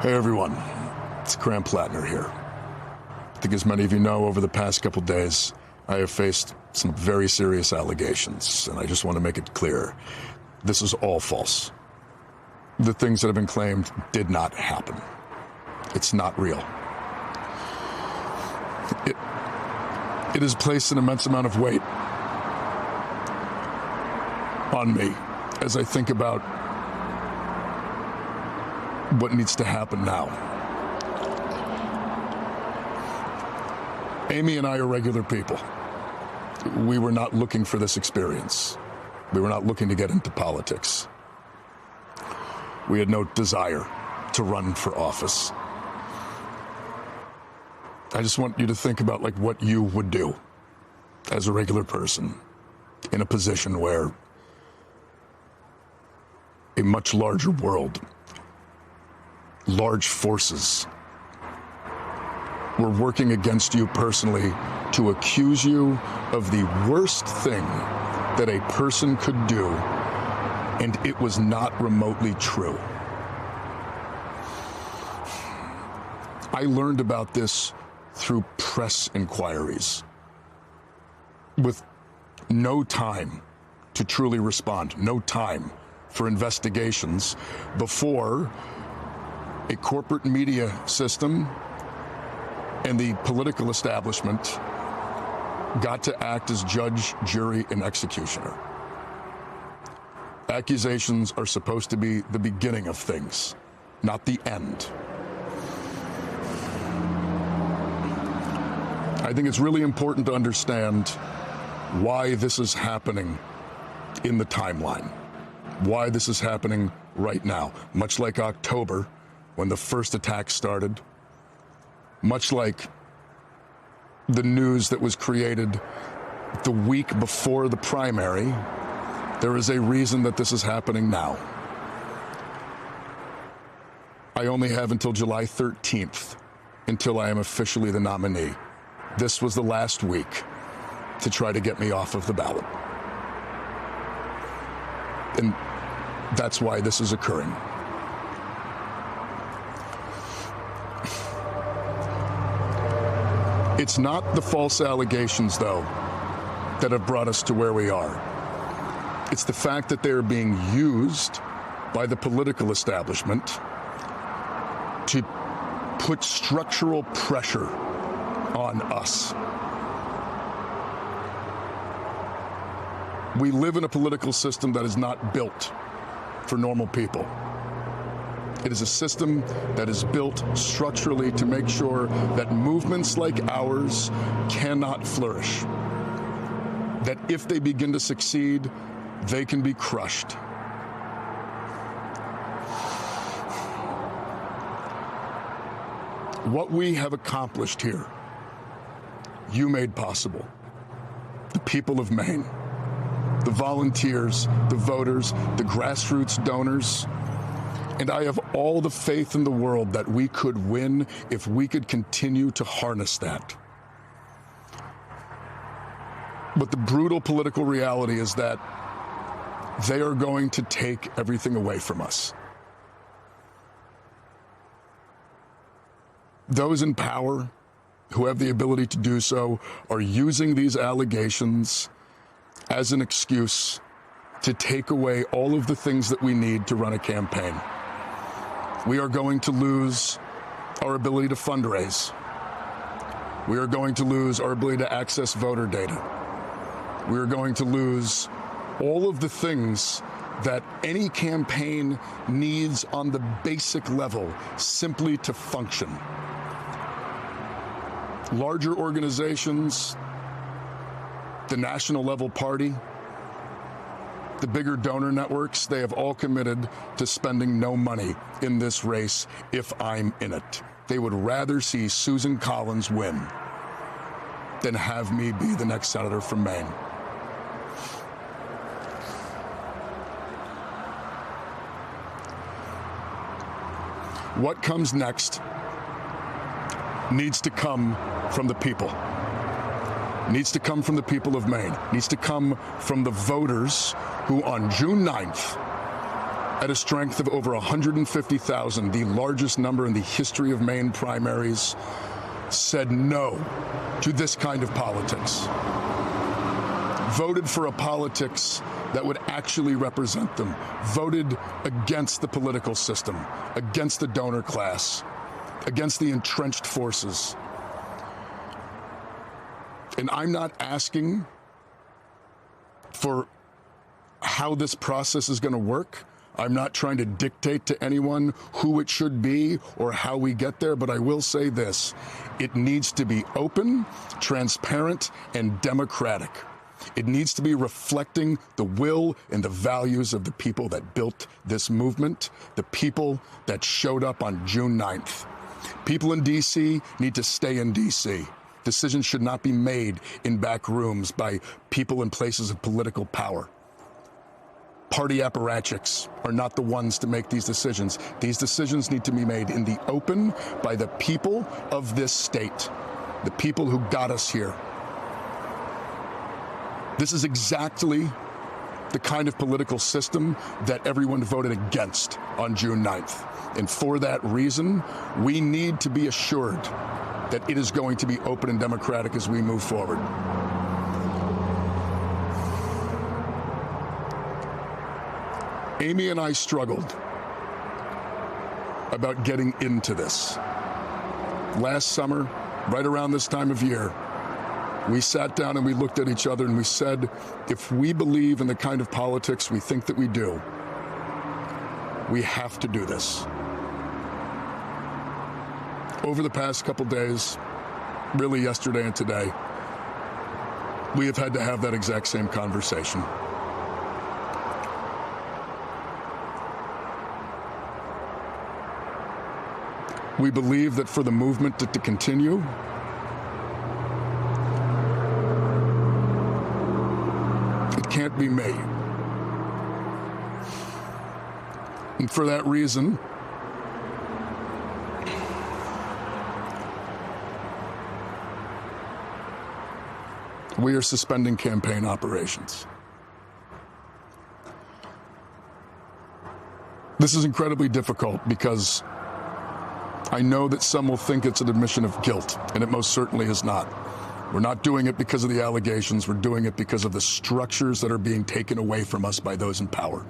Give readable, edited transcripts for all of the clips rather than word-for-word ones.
Hey everyone, it's Graham Plattner here. I think as many of you know, over the past couple days, I have faced some very serious allegations, and I just want to make it clear, this is all false. The things that have been claimed did not happen. It's not real. It has placed an immense amount of weight on me as I think about what needs to happen now. Amy and I are regular people. We were not looking for this experience. We were not looking to get into politics. We had no desire to run for office. I just want you to think about what you would do as a regular person in a position where a much larger world, large forces were working against you personally to accuse you of the worst thing that a person could do, and it was not remotely true. I learned about this through press inquiries, with no time to truly respond, no time for investigations before a corporate media system and the political establishment got to act as judge, jury, and executioner. Accusations are supposed to be the beginning of things, not the end. I think it's really important to understand why this is happening in the timeline, why this is happening right now, much like October, when the first attack started, much like the news that was created the week before the primary. There is a reason that this is happening now. I only have until July 13th until I am officially the nominee. This was the last week to try to get me off of the ballot. And that's why this is occurring. It's not the false allegations, though, that have brought us to where we are. It's the fact that they're being used by the political establishment to put structural pressure on us. We live in a political system that is not built for normal people. It is a system that is built structurally to make sure that movements like ours cannot flourish. That if they begin to succeed, they can be crushed. What we have accomplished here, you made possible. The people of Maine, the volunteers, the voters, the grassroots donors. And I have all the faith in the world that we could win if we could continue to harness that. But the brutal political reality is that they are going to take everything away from us. Those in power who have the ability to do so are using these allegations as an excuse to take away all of the things that we need to run a campaign. We are going to lose our ability to fundraise. We are going to lose our ability to access voter data. We are going to lose all of the things that any campaign needs on the basic level simply to function. Larger organizations, the national level party, the bigger donor networks, they have all committed to spending no money in this race if I'm in it. They would rather see Susan Collins win than have me be the next senator from Maine. What comes next needs to come from the people. Needs to come from the people of Maine. Needs to come from the voters who on June 9th at a strength of over 150,000, the largest number in the history of Maine primaries, said no to this kind of politics. Voted for a politics that would actually represent them. Voted against the political system, against the donor class, against the entrenched forces. And I'm not asking for how this process is going to work. I'm not trying to dictate to anyone who it should be or how we get there, but I will say this. It needs to be open, transparent, and democratic. It needs to be reflecting the will and the values of the people that built this movement, the people that showed up on June 9th. People in D.C. need to stay in D.C. Decisions should not be made in back rooms by people in places of political power. Party apparatchiks are not the ones to make these decisions. These decisions need to be made in the open by the people of this state, the people who got us here. This is exactly the kind of political system that everyone voted against on June 9th. And for that reason, we need to be assured that it is going to be open and democratic as we move forward. Amy and I struggled about getting into this. Last summer, right around this time of year, we sat down and we looked at each other and we said, if we believe in the kind of politics we think that we do, we have to do this. Over the past couple days, really yesterday and today, we have had to have that exact same conversation. We believe that for the movement to continue, it can't be made. And for that reason, we are suspending campaign operations. This is incredibly difficult because I know that some will think it's an admission of guilt, and it most certainly is not. We're not doing it because of the allegations. We're doing it because of the structures that are being taken away from us by those in power.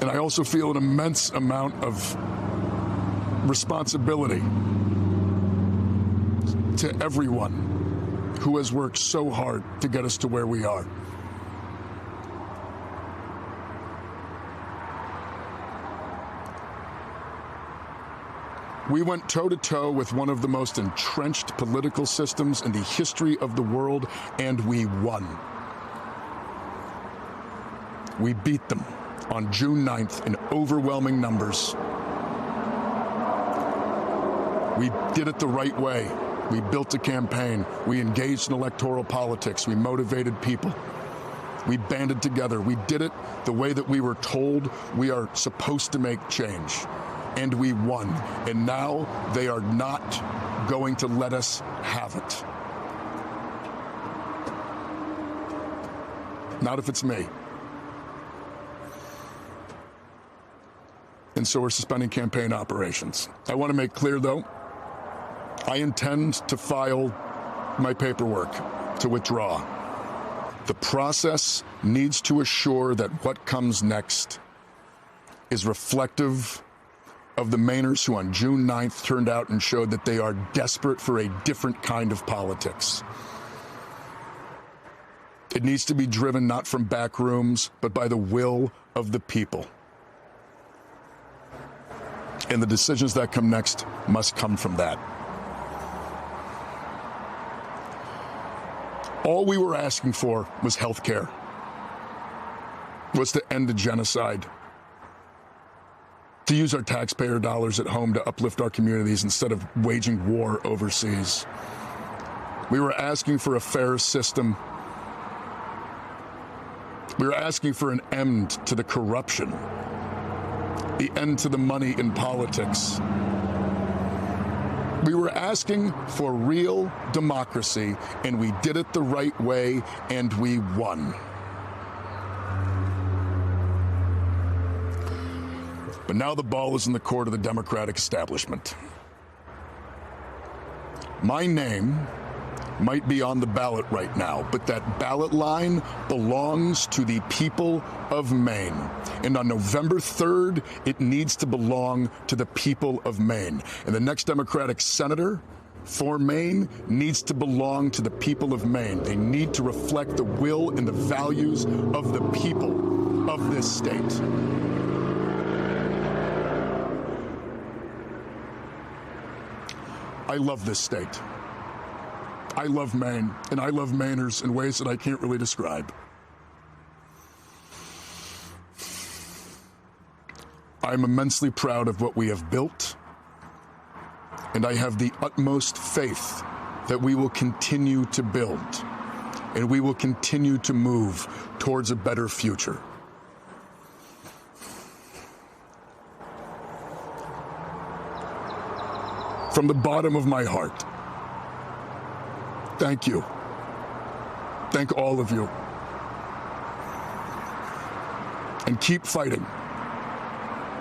And I also feel an immense amount of responsibility to everyone who has worked so hard to get us to where we are. We went toe-to-toe with one of the most entrenched political systems in the history of the world, and we won. We beat them on June 9th in overwhelming numbers. We did it the right way. We built a campaign. We engaged in electoral politics. We motivated people. We banded together. We did it the way that we were told we are supposed to make change. And we won. And now they are not going to let us have it. Not if it's me. And so we're suspending campaign operations. I want to make clear, though, I intend to file my paperwork to withdraw. The process needs to assure that what comes next is reflective of the Mainers who on June 9th turned out and showed that they are desperate for a different kind of politics. It needs to be driven not from back rooms, but by the will of the people. And the decisions that come next must come from that. All we were asking for was health care, was to end the genocide, to use our taxpayer dollars at home to uplift our communities instead of waging war overseas. We were asking for a fair system. We were asking for an end to the corruption, the end to the money in politics. We were asking for real democracy, and we did it the right way, and we won. But now the ball is in the court of the Democratic establishment. My name might be on the ballot right now, but that ballot line belongs to the people of Maine. And on November 3rd, it needs to belong to the people of Maine. And the next Democratic senator for Maine needs to belong to the people of Maine. They need to reflect the will and the values of the people of this state. I love this state. I love Maine, and I love Mainers in ways that I can't really describe. I'm immensely proud of what we have built, and I have the utmost faith that we will continue to build, and we will continue to move towards a better future. From the bottom of my heart, thank you. Thank all of you. And keep fighting.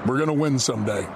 We're going to win someday.